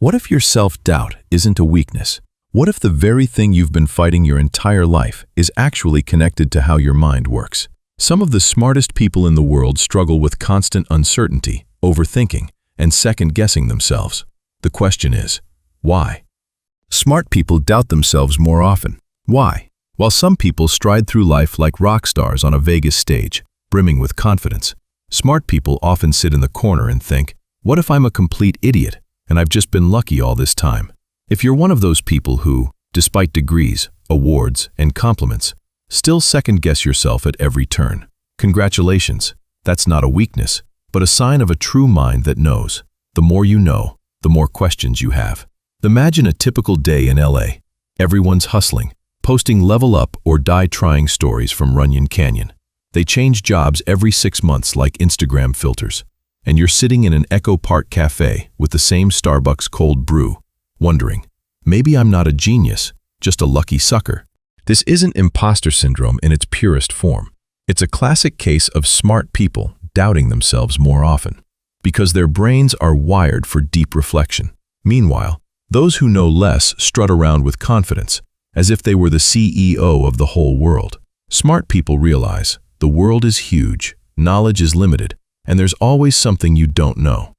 What if your self-doubt isn't a weakness? What if the very thing you've been fighting your entire life is actually connected to how your mind works? Some of the smartest people in the world struggle with constant uncertainty, overthinking, and second-guessing themselves. The question is, why? Smart people doubt themselves more often. Why? While some people stride through life like rock stars on a Vegas stage, brimming with confidence, smart people often sit in the corner and think, what if I'm a complete idiot and I've just been lucky all this time? If you're one of those people who, despite degrees, awards, and compliments, still second-guess yourself at every turn, congratulations. That's not a weakness, but a sign of a true mind that knows. The more you know, the more questions you have. Imagine a typical day in LA. Everyone's hustling, posting level up or die trying stories from Runyon Canyon. They change jobs every 6 months like Instagram filters. And you're sitting in an Echo Park cafe with the same Starbucks cold brew, wondering, maybe I'm not a genius, just a lucky sucker. This isn't imposter syndrome in its purest form. It's a classic case of smart people doubting themselves more often, because their brains are wired for deep reflection. Meanwhile, those who know less strut around with confidence, as if they were the CEO of the whole world. Smart people realize the world is huge, knowledge is limited, and there's always something you don't know.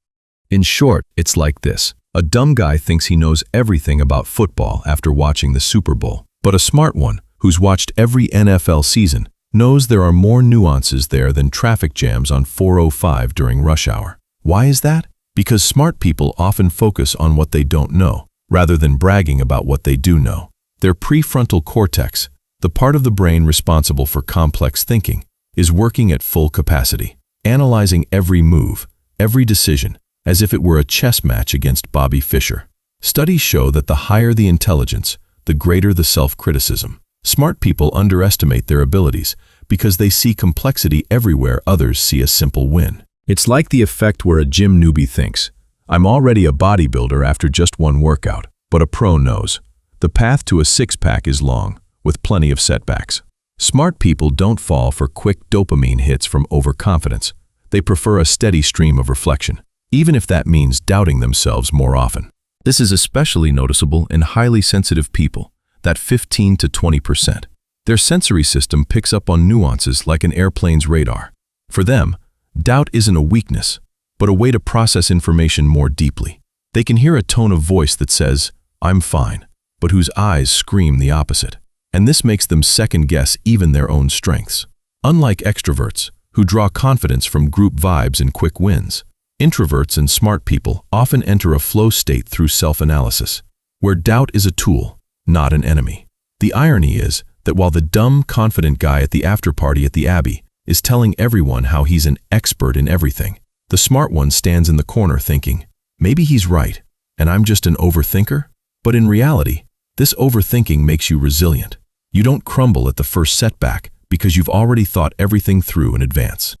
In short, it's like this. A dumb guy thinks he knows everything about football after watching the Super Bowl, but a smart one, who's watched every NFL season, knows there are more nuances there than traffic jams on 405 during rush hour. Why is that? Because smart people often focus on what they don't know, rather than bragging about what they do know. Their prefrontal cortex, the part of the brain responsible for complex thinking, is working at full capacity, analyzing every move, every decision, as if it were a chess match against Bobby Fischer. Studies show that the higher the intelligence, the greater the self-criticism. Smart people underestimate their abilities because they see complexity everywhere others see a simple win. It's like the effect where a gym newbie thinks, I'm already a bodybuilder after just one workout, but a pro knows. The path to a six-pack is long, with plenty of setbacks. Smart people don't fall for quick dopamine hits from overconfidence. They prefer a steady stream of reflection, even if that means doubting themselves more often. This is especially noticeable in highly sensitive people, that 15 to 20%. Their sensory system picks up on nuances like an airplane's radar. For them, doubt isn't a weakness, but a way to process information more deeply. They can hear a tone of voice that says, I'm fine, but whose eyes scream the opposite. And this makes them second-guess even their own strengths. Unlike extroverts, who draw confidence from group vibes and quick wins, introverts and smart people often enter a flow state through self-analysis, where doubt is a tool, not an enemy. The irony is that while the dumb, confident guy at the after-party at the Abbey is telling everyone how he's an expert in everything, the smart one stands in the corner thinking, maybe he's right, and I'm just an overthinker? But in reality, this overthinking makes you resilient. You don't crumble at the first setback because you've already thought everything through in advance.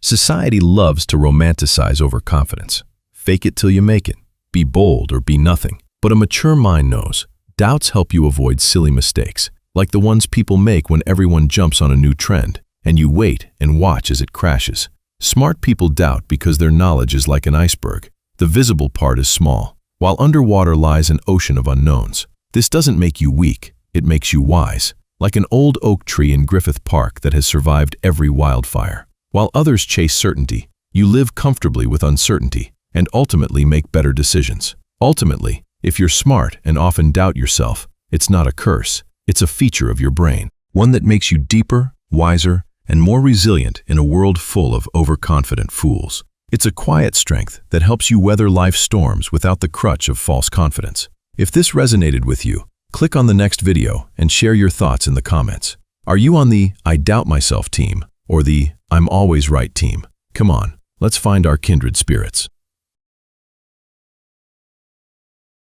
Society loves to romanticize overconfidence. Fake it till you make it. Be bold or be nothing. But a mature mind knows doubts help you avoid silly mistakes, like the ones people make when everyone jumps on a new trend, and you wait and watch as it crashes. Smart people doubt because their knowledge is like an iceberg. The visible part is small, while underwater lies an ocean of unknowns. This doesn't make you weak, it makes you wise, like an old oak tree in Griffith Park that has survived every wildfire. While others chase certainty, you live comfortably with uncertainty and ultimately make better decisions. Ultimately, if you're smart and often doubt yourself, it's not a curse, it's a feature of your brain, one that makes you deeper, wiser, and more resilient in a world full of overconfident fools. It's a quiet strength that helps you weather life's storms without the crutch of false confidence. If this resonated with you, click on the next video and share your thoughts in the comments. Are you on the I doubt myself team or the I'm always right team? Come on, let's find our kindred spirits.